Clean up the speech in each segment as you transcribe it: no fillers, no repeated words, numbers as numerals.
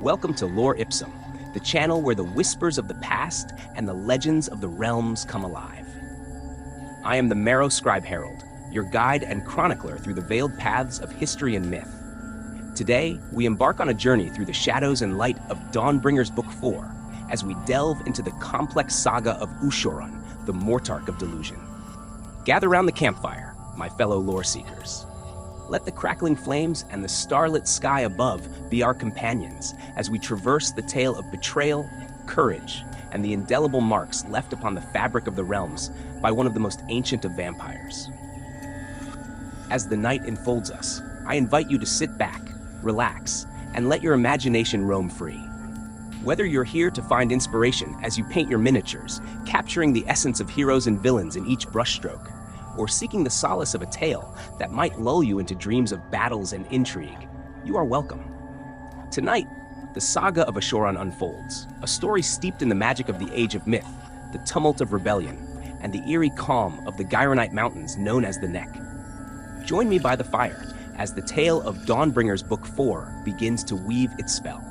Welcome to Lore Ipsum, the channel where the whispers of the past and the legends of the realms come alive. I am the Marrow Scribe Herald, your guide and chronicler through the veiled paths of history and myth. Today, we embark on a journey through the shadows and light of Dawnbringer's Book 4 as we delve into the complex saga of Ushoran, the Mortarch of Delusion. Gather round the campfire, my fellow lore seekers. Let the crackling flames and the starlit sky above be our companions as we traverse the tale of betrayal, courage, and the indelible marks left upon the fabric of the realms by one of the most ancient of vampires. As the night enfolds us, I invite you to sit back, relax, and let your imagination roam free. Whether you're here to find inspiration as you paint your miniatures, capturing the essence of heroes and villains in each brushstroke, or seeking the solace of a tale that might lull you into dreams of battles and intrigue, you are welcome. Tonight, the saga of Ushoran unfolds, a story steeped in the magic of the Age of Myth, the tumult of rebellion, and the eerie calm of the Gyronite Mountains known as the Neck. Join me by the fire as the tale of Dawnbringer's Book 4 begins to weave its spell.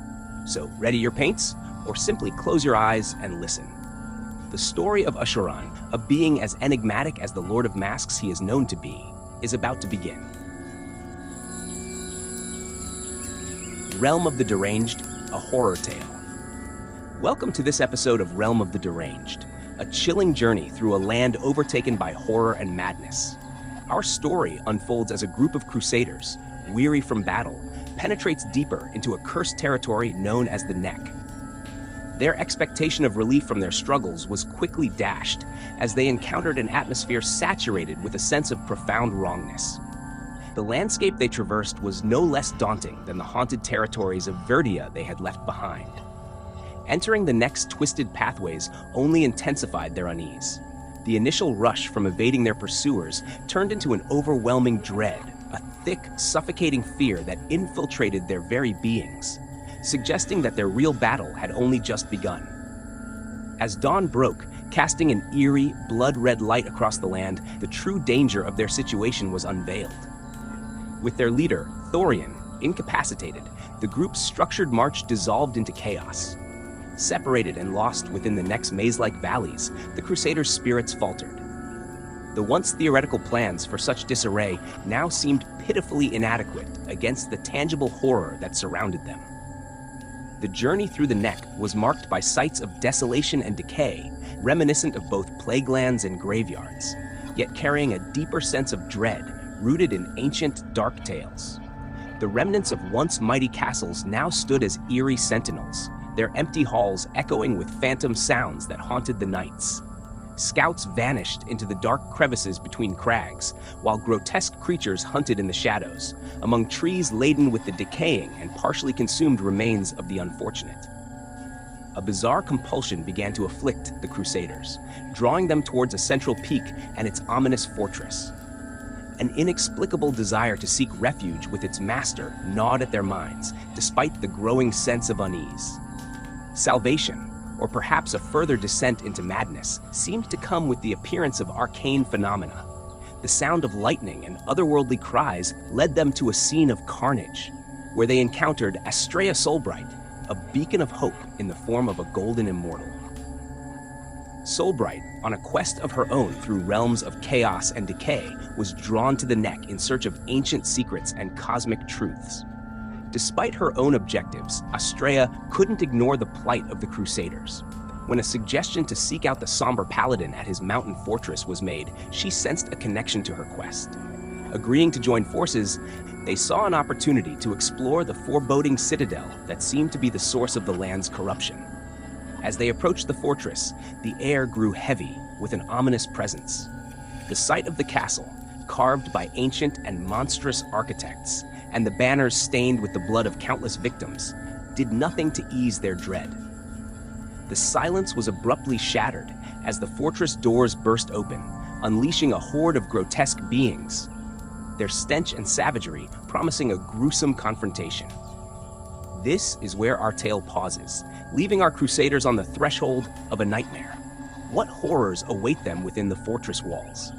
So ready your paints, or simply close your eyes and listen. The story of Ushoran, a being as enigmatic as the Lord of Masks he is known to be, is about to begin. Realm of the Deranged, a horror tale. Welcome to this episode of Realm of the Deranged, a chilling journey through a land overtaken by horror and madness. Our story unfolds as a group of crusaders, weary from battle, penetrates deeper into a cursed territory known as the Neck. Their expectation of relief from their struggles was quickly dashed as they encountered an atmosphere saturated with a sense of profound wrongness. The landscape they traversed was no less daunting than the haunted territories of Verdia they had left behind. Entering the Neck's twisted pathways only intensified their unease. The initial rush from evading their pursuers turned into an overwhelming dread, a thick, suffocating fear that infiltrated their very beings, suggesting that their real battle had only just begun. As dawn broke, casting an eerie, blood-red light across the land, the true danger of their situation was unveiled. With their leader, Thorian, incapacitated, the group's structured march dissolved into chaos. Separated and lost within the Neck's maze-like valleys, the Crusaders' spirits faltered. The once theoretical plans for such disarray now seemed pitifully inadequate against the tangible horror that surrounded them. The journey through the Neck was marked by sights of desolation and decay, reminiscent of both plague lands and graveyards, yet carrying a deeper sense of dread rooted in ancient, dark tales. The remnants of once mighty castles now stood as eerie sentinels, their empty halls echoing with phantom sounds that haunted the nights. Scouts vanished into the dark crevices between crags, while grotesque creatures hunted in the shadows, among trees laden with the decaying and partially consumed remains of the unfortunate. A bizarre compulsion began to afflict the Crusaders, drawing them towards a central peak and its ominous fortress. An inexplicable desire to seek refuge with its master gnawed at their minds, despite the growing sense of unease. Salvation, or perhaps a further descent into madness, seemed to come with the appearance of arcane phenomena. The sound of lightning and otherworldly cries led them to a scene of carnage, where they encountered Astrea Soulbright, a beacon of hope in the form of a golden immortal. Soulbright, on a quest of her own through realms of chaos and decay, was drawn to the Neck in search of ancient secrets and cosmic truths. Despite her own objectives, Astrea couldn't ignore the plight of the Crusaders. When a suggestion to seek out the Sombre Paladin at his mountain fortress was made, she sensed a connection to her quest. Agreeing to join forces, they saw an opportunity to explore the foreboding citadel that seemed to be the source of the land's corruption. As they approached the fortress, the air grew heavy with an ominous presence. The site of the castle, carved by ancient and monstrous architects, and the banners stained with the blood of countless victims, did nothing to ease their dread. The silence was abruptly shattered as the fortress doors burst open, unleashing a horde of grotesque beings, their stench and savagery promising a gruesome confrontation. This is where our tale pauses, leaving our Crusaders on the threshold of a nightmare. What horrors await them within the fortress walls?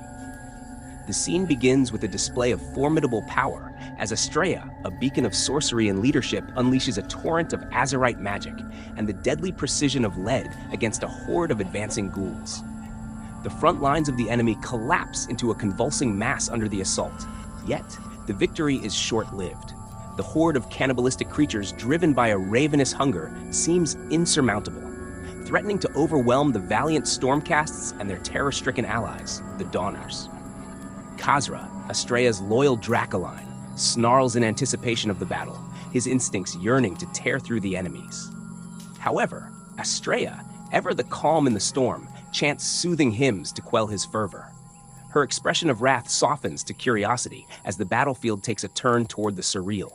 The scene begins with a display of formidable power as Estrella, a beacon of sorcery and leadership, unleashes a torrent of Azerite magic and the deadly precision of lead against a horde of advancing ghouls. The front lines of the enemy collapse into a convulsing mass under the assault. Yet, the victory is short-lived. The horde of cannibalistic creatures driven by a ravenous hunger seems insurmountable, threatening to overwhelm the valiant Stormcasts and their terror-stricken allies, the Dawners. Khazra, Estrella's loyal Dracoline, snarls in anticipation of the battle, his instincts yearning to tear through the enemies. However, Estrella, ever the calm in the storm, chants soothing hymns to quell his fervor. Her expression of wrath softens to curiosity as the battlefield takes a turn toward the surreal.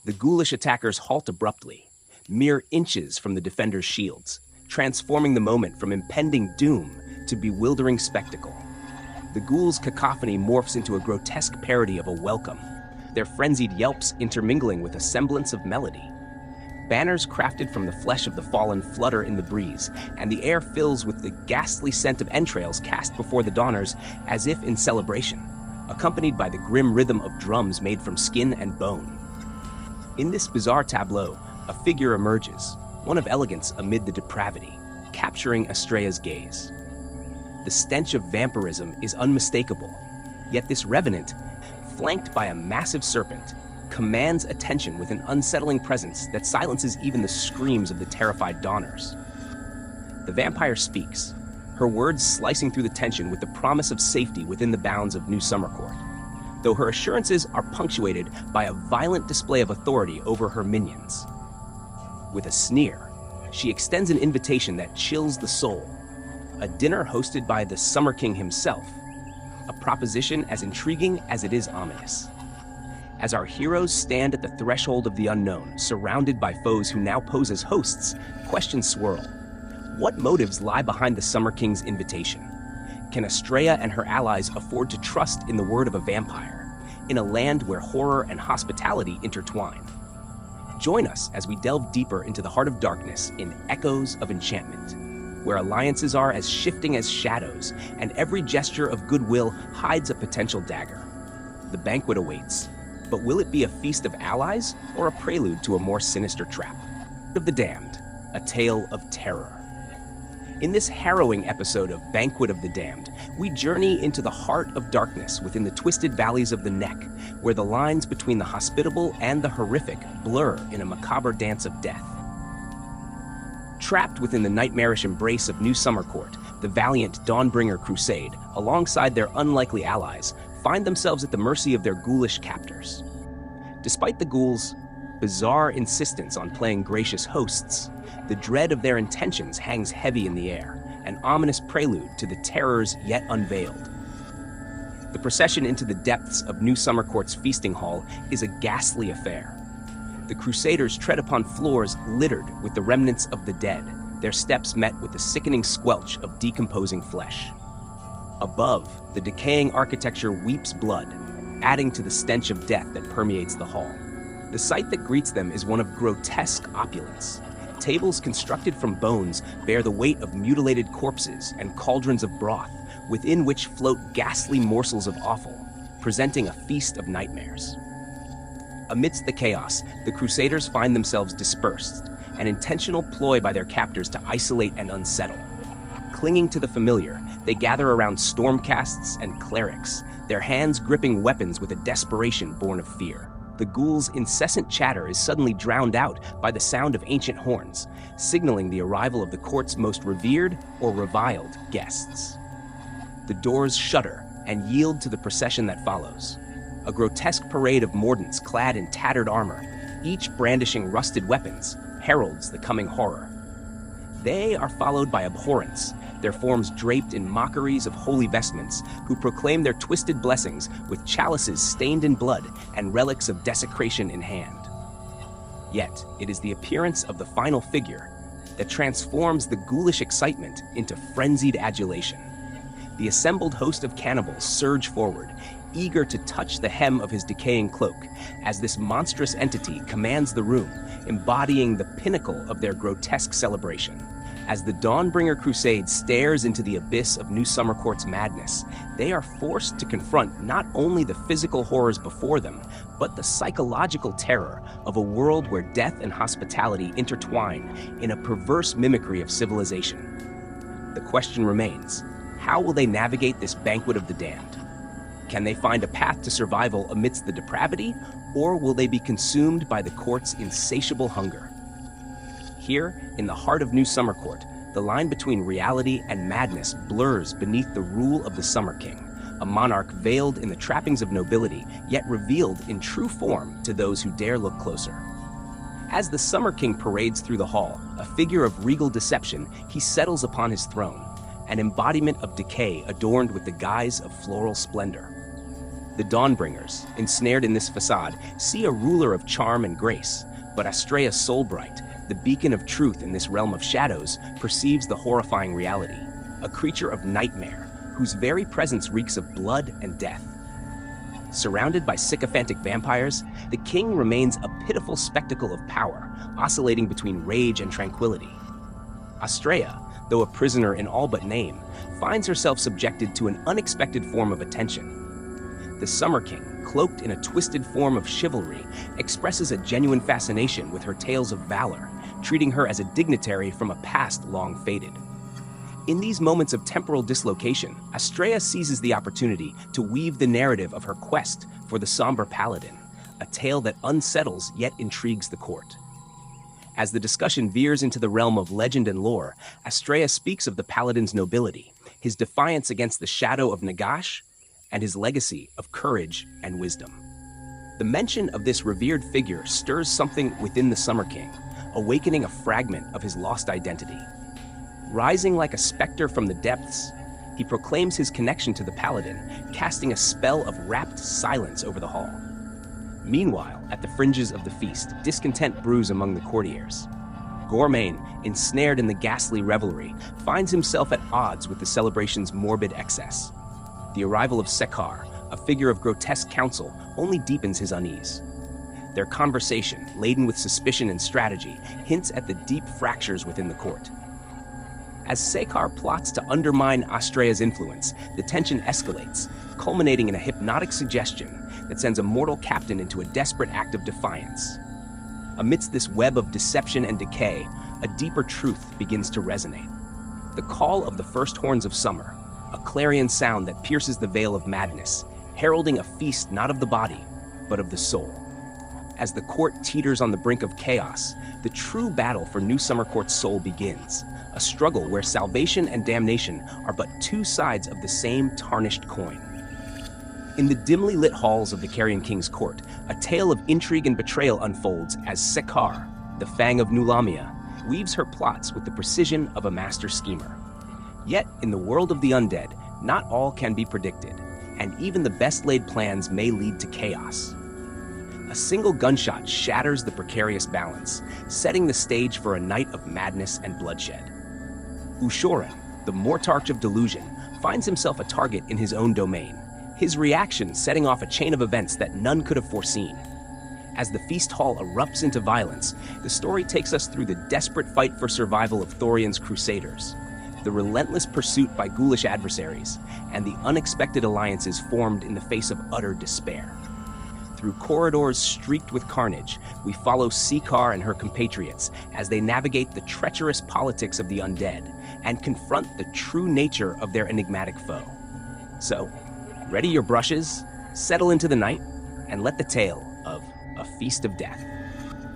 The ghoulish attackers halt abruptly, mere inches from the defenders' shields, transforming the moment from impending doom to bewildering spectacle. The ghouls' cacophony morphs into a grotesque parody of a welcome, their frenzied yelps intermingling with a semblance of melody. Banners crafted from the flesh of the fallen flutter in the breeze, and the air fills with the ghastly scent of entrails cast before the Dawners as if in celebration, accompanied by the grim rhythm of drums made from skin and bone. In this bizarre tableau, a figure emerges, one of elegance amid the depravity, capturing Estrella's gaze. The stench of vampirism is unmistakable, yet this revenant, flanked by a massive serpent, commands attention with an unsettling presence that silences even the screams of the terrified Dawners. The vampire speaks, her words slicing through the tension with the promise of safety within the bounds of New Summercourt, though her assurances are punctuated by a violent display of authority over her minions. With a sneer, she extends an invitation that chills the soul, a dinner hosted by the Summer King himself, a proposition as intriguing as it is ominous. As our heroes stand at the threshold of the unknown, surrounded by foes who now pose as hosts, questions swirl. What motives lie behind the Summer King's invitation? Can Estrella and her allies afford to trust in the word of a vampire, in a land where horror and hospitality intertwine? Join us as we delve deeper into the heart of darkness in Echoes of Enchantment, where alliances are as shifting as shadows, and every gesture of goodwill hides a potential dagger. The banquet awaits, but will it be a feast of allies or a prelude to a more sinister trap? Of the Damned, a tale of terror. In this harrowing episode of Banquet of the Damned, we journey into the heart of darkness within the twisted valleys of the Neck, where the lines between the hospitable and the horrific blur in a macabre dance of death. Trapped within the nightmarish embrace of New Summercourt, the valiant Dawnbringer Crusade, alongside their unlikely allies, find themselves at the mercy of their ghoulish captors. Despite the ghouls' bizarre insistence on playing gracious hosts, the dread of their intentions hangs heavy in the air, an ominous prelude to the terrors yet unveiled. The procession into the depths of New Summercourt's feasting hall is a ghastly affair. The Crusaders tread upon floors littered with the remnants of the dead, their steps met with the sickening squelch of decomposing flesh. Above, the decaying architecture weeps blood, adding to the stench of death that permeates the hall. The sight that greets them is one of grotesque opulence. Tables constructed from bones bear the weight of mutilated corpses and cauldrons of broth, within which float ghastly morsels of offal, presenting a feast of nightmares. Amidst the chaos, the Crusaders find themselves dispersed, an intentional ploy by their captors to isolate and unsettle. Clinging to the familiar, they gather around stormcasts and clerics, their hands gripping weapons with a desperation born of fear. The ghouls' incessant chatter is suddenly drowned out by the sound of ancient horns, signaling the arrival of the court's most revered or reviled guests. The doors shudder and yield to the procession that follows. A grotesque parade of mordants clad in tattered armor, each brandishing rusted weapons, heralds the coming horror. They are followed by abhorrents, their forms draped in mockeries of holy vestments, who proclaim their twisted blessings with chalices stained in blood and relics of desecration in hand. Yet, it is the appearance of the final figure that transforms the ghoulish excitement into frenzied adulation. The assembled host of cannibals surge forward, eager to touch the hem of his decaying cloak, as this monstrous entity commands the room, embodying the pinnacle of their grotesque celebration. As the Dawnbringer Crusade stares into the abyss of New Summercourt's madness, they are forced to confront not only the physical horrors before them, but the psychological terror of a world where death and hospitality intertwine in a perverse mimicry of civilization. The question remains, how will they navigate this banquet of the damned? Can they find a path to survival amidst the depravity, or will they be consumed by the court's insatiable hunger? Here, in the heart of New Summercourt, the line between reality and madness blurs beneath the rule of the Summer King, a monarch veiled in the trappings of nobility, yet revealed in true form to those who dare look closer. As the Summer King parades through the hall, a figure of regal deception, he settles upon his throne, an embodiment of decay adorned with the guise of floral splendor. The Dawnbringers, ensnared in this facade, see a ruler of charm and grace, but Astrea Soulbright, the beacon of truth in this realm of shadows, perceives the horrifying reality, a creature of nightmare, whose very presence reeks of blood and death. Surrounded by sycophantic vampires, the king remains a pitiful spectacle of power, oscillating between rage and tranquility. Astrea, though a prisoner in all but name, finds herself subjected to an unexpected form of attention. The Summer King, cloaked in a twisted form of chivalry, expresses a genuine fascination with her tales of valor, treating her as a dignitary from a past long faded. In these moments of temporal dislocation, Astrea seizes the opportunity to weave the narrative of her quest for the Sombre Paladin, a tale that unsettles yet intrigues the court. As the discussion veers into the realm of legend and lore, Astrea speaks of the Paladin's nobility, his defiance against the shadow of Nagash, and his legacy of courage and wisdom. The mention of this revered figure stirs something within the Summer King, awakening a fragment of his lost identity. Rising like a specter from the depths, he proclaims his connection to the Paladin, casting a spell of rapt silence over the hall. Meanwhile, at the fringes of the feast, discontent brews among the courtiers. Gormain, ensnared in the ghastly revelry, finds himself at odds with the celebration's morbid excess. The arrival of Sekar, a figure of grotesque counsel, only deepens his unease. Their conversation, laden with suspicion and strategy, hints at the deep fractures within the court. As Sekar plots to undermine Astrea's influence, the tension escalates, culminating in a hypnotic suggestion that sends a mortal captain into a desperate act of defiance. Amidst this web of deception and decay, a deeper truth begins to resonate. The call of the first horns of summer, a clarion sound that pierces the veil of madness, heralding a feast not of the body, but of the soul. As the court teeters on the brink of chaos, the true battle for New Summercourt's soul begins, a struggle where salvation and damnation are but two sides of the same tarnished coin. In the dimly lit halls of the Carrion King's court, a tale of intrigue and betrayal unfolds as Sekar, the Fang of New Lamia, weaves her plots with the precision of a master schemer. Yet, in the world of the undead, not all can be predicted, and even the best laid plans may lead to chaos. A single gunshot shatters the precarious balance, setting the stage for a night of madness and bloodshed. Ushoran, the Mortarch of Delusion, finds himself a target in his own domain, his reaction setting off a chain of events that none could have foreseen. As the feast hall erupts into violence, the story takes us through the desperate fight for survival of Thorian's crusaders, the relentless pursuit by ghoulish adversaries, and the unexpected alliances formed in the face of utter despair. Through corridors streaked with carnage, we follow Sekar and her compatriots as they navigate the treacherous politics of the undead and confront the true nature of their enigmatic foe. So, ready your brushes, settle into the night, and let the tale of A Feast of Death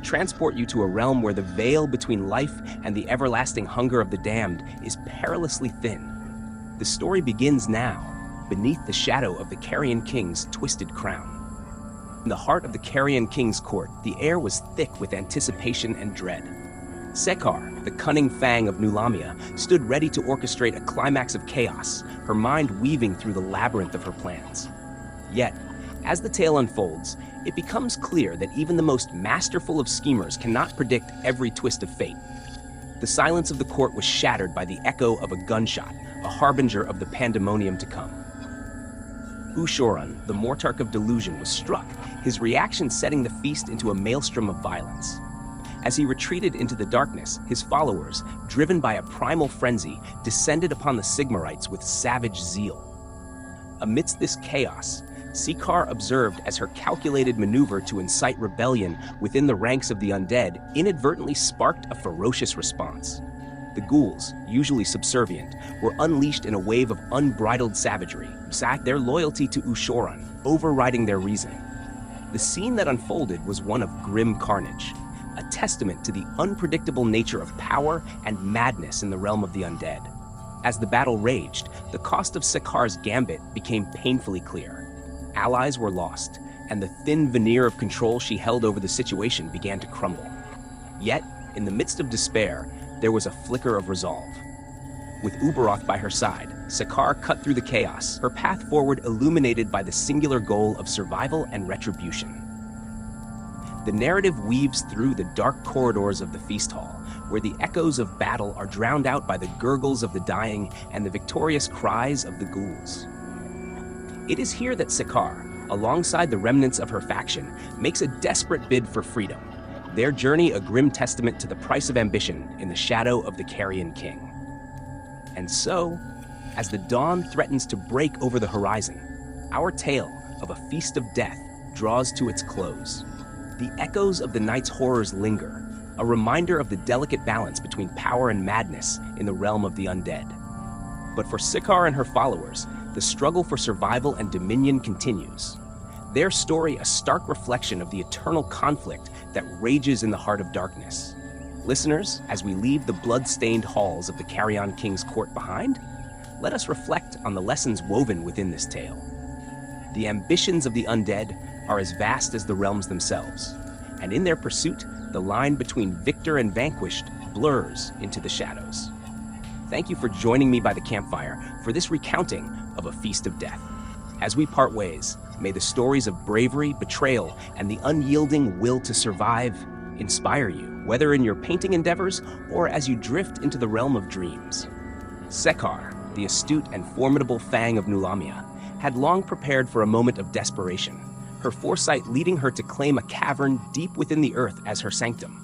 transport you to a realm where the veil between life and the everlasting hunger of the damned is perilously thin. The story begins now, beneath the shadow of the Carrion King's twisted crown. In the heart of the Carrion King's court, the air was thick with anticipation and dread. Sekar, the cunning Fang of New Lamia, stood ready to orchestrate a climax of chaos, her mind weaving through the labyrinth of her plans. Yet, as the tale unfolds, it becomes clear that even the most masterful of schemers cannot predict every twist of fate. The silence of the court was shattered by the echo of a gunshot, a harbinger of the pandemonium to come. Ushoran, the Mortarch of Delusion, was struck, his reaction setting the feast into a maelstrom of violence. As he retreated into the darkness, his followers, driven by a primal frenzy, descended upon the Sigmarites with savage zeal. Amidst this chaos, Sekar observed as her calculated maneuver to incite rebellion within the ranks of the undead inadvertently sparked a ferocious response. The ghouls, usually subservient, were unleashed in a wave of unbridled savagery, their loyalty to Ushoran overriding their reason. The scene that unfolded was one of grim carnage, a testament to the unpredictable nature of power and madness in the realm of the undead. As the battle raged, the cost of Sekar's gambit became painfully clear. Allies were lost, and the thin veneer of control she held over the situation began to crumble. Yet, in the midst of despair, there was a flicker of resolve. With Uberoth by her side, Sekar cut through the chaos, her path forward illuminated by the singular goal of survival and retribution. The narrative weaves through the dark corridors of the feast hall, where the echoes of battle are drowned out by the gurgles of the dying and the victorious cries of the ghouls. It is here that Sekar, alongside the remnants of her faction, makes a desperate bid for freedom, their journey a grim testament to the price of ambition in the shadow of the Carrion King. And so, as the dawn threatens to break over the horizon, our tale of a feast of death draws to its close. The echoes of the night's horrors linger, a reminder of the delicate balance between power and madness in the realm of the undead. But for Sekar and her followers, the struggle for survival and dominion continues. Their story a stark reflection of the eternal conflict that rages in the heart of darkness. Listeners, as we leave the blood-stained halls of the Carrion King's court behind, let us reflect on the lessons woven within this tale. The ambitions of the undead are as vast as the realms themselves, and in their pursuit, the line between victor and vanquished blurs into the shadows. Thank you for joining me by the campfire for this recounting of a feast of death. As we part ways, may the stories of bravery, betrayal, and the unyielding will to survive inspire you, whether in your painting endeavors or as you drift into the realm of dreams. Sekar, the astute and formidable Fang of Nulamia, had long prepared for a moment of desperation, her foresight leading her to claim a cavern deep within the earth as her sanctum.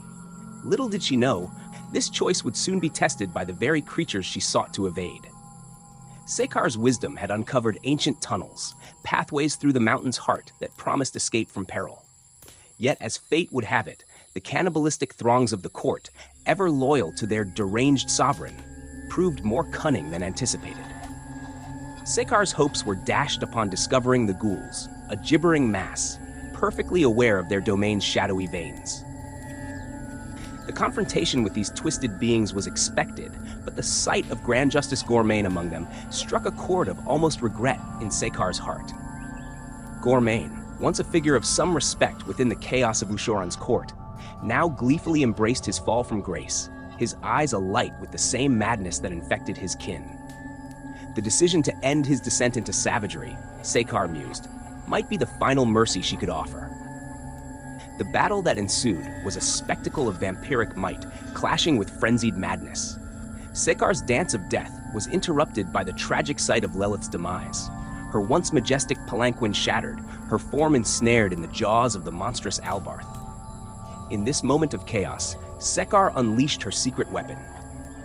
Little did she know, this choice would soon be tested by the very creatures she sought to evade. Sekar's wisdom had uncovered ancient tunnels, pathways through the mountain's heart that promised escape from peril. Yet, as fate would have it, the cannibalistic throngs of the court, ever loyal to their deranged sovereign, proved more cunning than anticipated. Sekar's hopes were dashed upon discovering the ghouls, a gibbering mass, perfectly aware of their domain's shadowy veins. The confrontation with these twisted beings was expected, but the sight of Grand Justice Gormain among them struck a chord of almost regret in Sekar's heart. Gormain, once a figure of some respect within the chaos of Ushoran's court, now gleefully embraced his fall from grace, his eyes alight with the same madness that infected his kin. The decision to end his descent into savagery, Sekar mused, might be the final mercy she could offer. The battle that ensued was a spectacle of vampiric might clashing with frenzied madness. Sekar's dance of death was interrupted by the tragic sight of Lelith's demise, her once majestic palanquin shattered, her form ensnared in the jaws of the monstrous Albarth. In this moment of chaos, Sekar unleashed her secret weapon,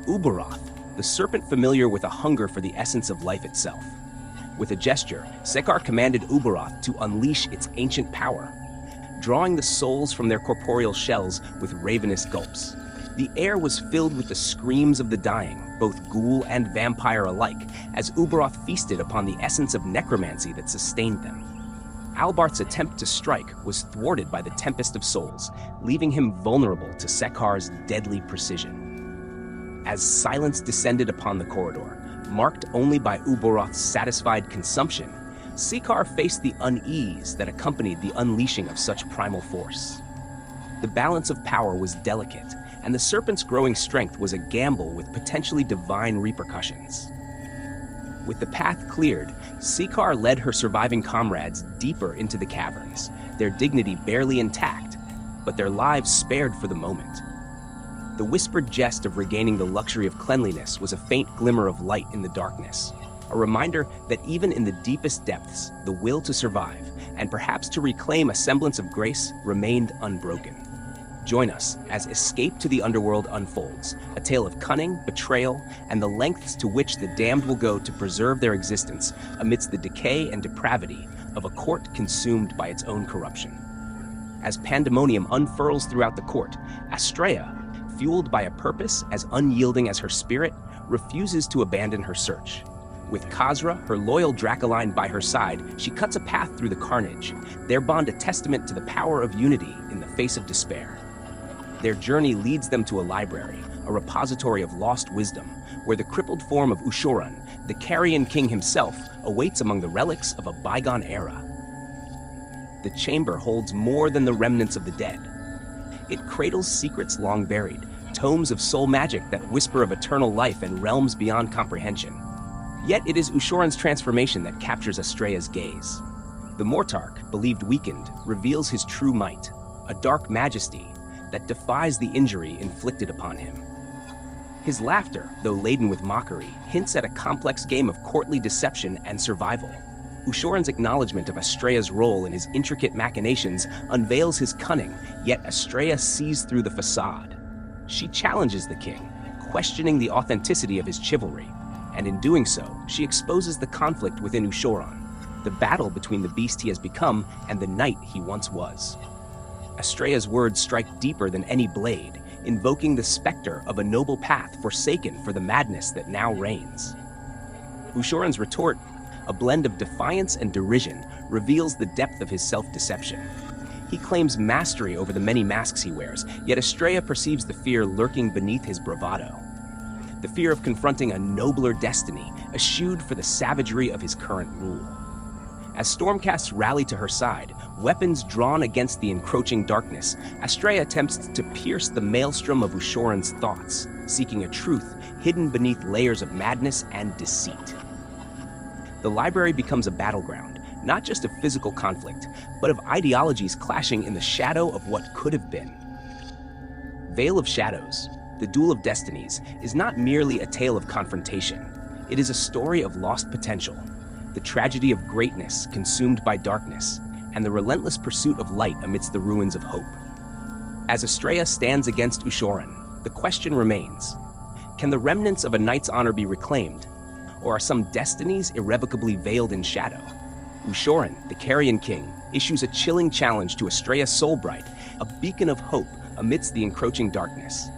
Uberoth, the serpent familiar with a hunger for the essence of life itself. With a gesture, Sekar commanded Uberoth to unleash its ancient power, drawing the souls from their corporeal shells with ravenous gulps. The air was filled with the screams of the dying, both ghoul and vampire alike, as Uberoth feasted upon the essence of necromancy that sustained them. Albarth's attempt to strike was thwarted by the Tempest of Souls, leaving him vulnerable to Sekar's deadly precision. As silence descended upon the corridor, marked only by Uberoth's satisfied consumption, Sekar faced the unease that accompanied the unleashing of such primal force. The balance of power was delicate, and the serpent's growing strength was a gamble with potentially divine repercussions. With the path cleared, Sekar led her surviving comrades deeper into the caverns, their dignity barely intact, but their lives spared for the moment. The whispered jest of regaining the luxury of cleanliness was a faint glimmer of light in the darkness, a reminder that even in the deepest depths, the will to survive, and perhaps to reclaim a semblance of grace, remained unbroken. Join us as Escape to the Underworld unfolds, a tale of cunning, betrayal, and the lengths to which the damned will go to preserve their existence amidst the decay and depravity of a court consumed by its own corruption. As pandemonium unfurls throughout the court, Astrea, fueled by a purpose as unyielding as her spirit, refuses to abandon her search. With Khazra, her loyal Dracoline, by her side, she cuts a path through the carnage, their bond a testament to the power of unity in the face of despair. Their journey leads them to a library, a repository of lost wisdom, where the crippled form of Ushoran, the Carrion King himself, awaits among the relics of a bygone era. The chamber holds more than the remnants of the dead. It cradles secrets long buried, tomes of soul magic that whisper of eternal life and realms beyond comprehension. Yet it is Ushoran's transformation that captures Astrea's gaze. The Mortarch, believed weakened, reveals his true might, a dark majesty that defies the injury inflicted upon him. His laughter, though laden with mockery, hints at a complex game of courtly deception and survival. Ushoran's acknowledgement of Astrea's role in his intricate machinations unveils his cunning, yet Astrea sees through the facade. She challenges the king, questioning the authenticity of his chivalry, and in doing so, she exposes the conflict within Ushoran, the battle between the beast he has become and the knight he once was. Astrea's words strike deeper than any blade, invoking the specter of a noble path forsaken for the madness that now reigns. Ushoran's retort, a blend of defiance and derision, reveals the depth of his self-deception. He claims mastery over the many masks he wears, yet Astrea perceives the fear lurking beneath his bravado. The fear of confronting a nobler destiny, eschewed for the savagery of his current rule. As Stormcasts rally to her side, weapons drawn against the encroaching darkness, Astrea attempts to pierce the maelstrom of Ushoran's thoughts, seeking a truth hidden beneath layers of madness and deceit. The library becomes a battleground, not just of physical conflict, but of ideologies clashing in the shadow of what could have been. Veil of Shadows, the Duel of Destinies, is not merely a tale of confrontation. It is a story of lost potential, the tragedy of greatness consumed by darkness, and the relentless pursuit of light amidst the ruins of hope. As Astrea stands against Ushoran, the question remains, can the remnants of a knight's honor be reclaimed, or are some destinies irrevocably veiled in shadow? Ushoran, the Carrion King, issues a chilling challenge to Astrea Soulbright, a beacon of hope amidst the encroaching darkness.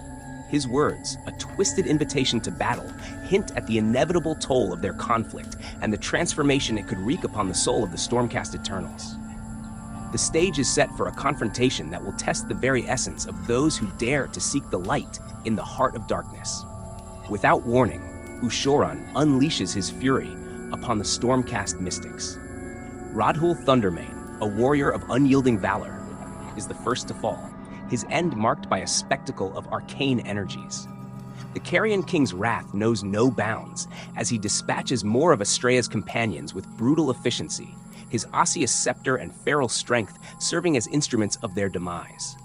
His words, a twisted invitation to battle, hint at the inevitable toll of their conflict and the transformation it could wreak upon the soul of the Stormcast Eternals. The stage is set for a confrontation that will test the very essence of those who dare to seek the light in the heart of darkness. Without warning, Ushoran unleashes his fury upon the Stormcast mystics. Radhul Thundermane, a warrior of unyielding valor, is the first to fall, his end marked by a spectacle of arcane energies. The Carrion King's wrath knows no bounds as he dispatches more of Astrea's companions with brutal efficiency, his osseous scepter and feral strength serving as instruments of their demise.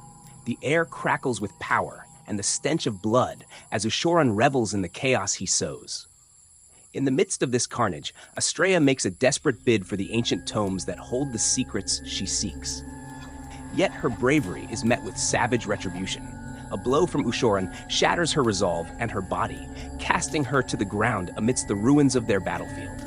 The air crackles with power and the stench of blood as Ushoran revels in the chaos he sows. In the midst of this carnage, Astrea makes a desperate bid for the ancient tomes that hold the secrets she seeks. Yet her bravery is met with savage retribution. A blow from Ushoran shatters her resolve and her body, casting her to the ground amidst the ruins of their battlefield.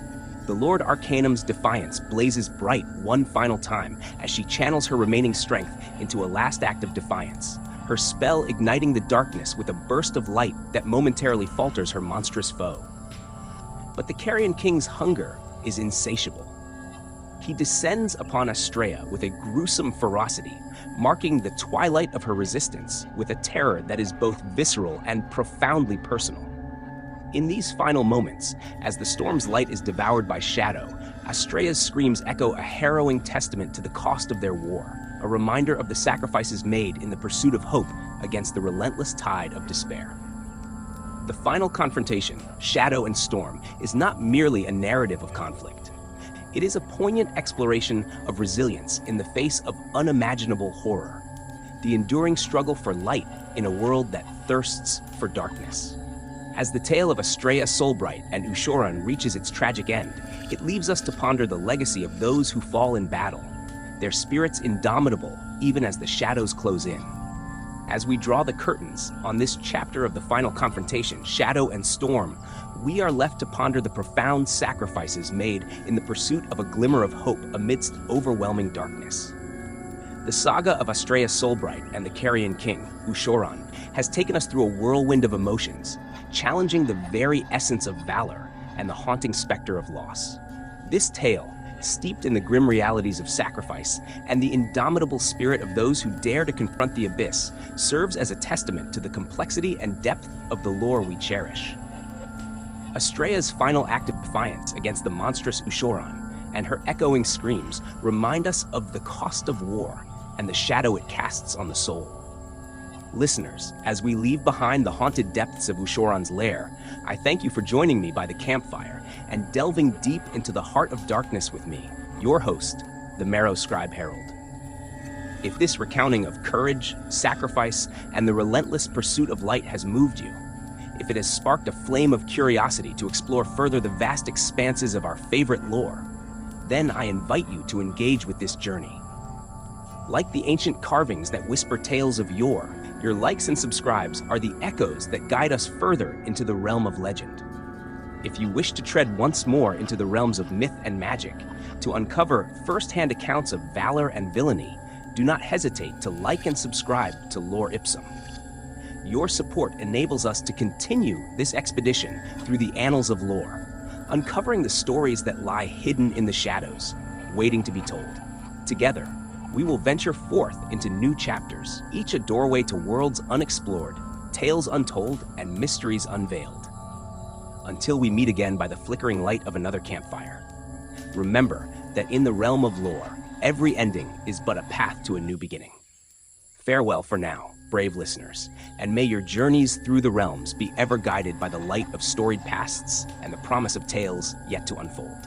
The Lord Arcanum's defiance blazes bright one final time as she channels her remaining strength into a last act of defiance, her spell igniting the darkness with a burst of light that momentarily falters her monstrous foe. But the Carrion King's hunger is insatiable. He descends upon Astrea with a gruesome ferocity, marking the twilight of her resistance with a terror that is both visceral and profoundly personal. In these final moments, as the storm's light is devoured by shadow, Astrea's screams echo a harrowing testament to the cost of their war, a reminder of the sacrifices made in the pursuit of hope against the relentless tide of despair. The final confrontation, Shadow and Storm, is not merely a narrative of conflict. It is a poignant exploration of resilience in the face of unimaginable horror, the enduring struggle for light in a world that thirsts for darkness. As the tale of Astrea Soulbright and Ushoran reaches its tragic end, it leaves us to ponder the legacy of those who fall in battle, their spirits indomitable even as the shadows close in. As we draw the curtains on this chapter of the final confrontation, Shadow and Storm, we are left to ponder the profound sacrifices made in the pursuit of a glimmer of hope amidst overwhelming darkness. The saga of Astrea Soulbright and the Carrion King, Ushoran, has taken us through a whirlwind of emotions, challenging the very essence of valor and the haunting specter of loss. This tale, steeped in the grim realities of sacrifice and the indomitable spirit of those who dare to confront the abyss, serves as a testament to the complexity and depth of the lore we cherish. Astrea's final act of defiance against the monstrous Ushoran and her echoing screams remind us of the cost of war and the shadow it casts on the soul. Listeners, as we leave behind the haunted depths of Ushoran's lair, I thank you for joining me by the campfire and delving deep into the heart of darkness with me, your host, the Marrow Scribe Herald. If this recounting of courage, sacrifice, and the relentless pursuit of light has moved you, if it has sparked a flame of curiosity to explore further the vast expanses of our favorite lore, then I invite you to engage with this journey. Like the ancient carvings that whisper tales of yore, your likes and subscribes are the echoes that guide us further into the realm of legend. If you wish to tread once more into the realms of myth and magic, to uncover first-hand accounts of valor and villainy, do not hesitate to like and subscribe to Lore Ipsum. Your support enables us to continue this expedition through the annals of lore, uncovering the stories that lie hidden in the shadows, waiting to be told. Together, we will venture forth into new chapters, each a doorway to worlds unexplored, tales untold, and mysteries unveiled. Until we meet again by the flickering light of another campfire, remember that in the realm of lore, every ending is but a path to a new beginning. Farewell for now, brave listeners, and may your journeys through the realms be ever guided by the light of storied pasts and the promise of tales yet to unfold.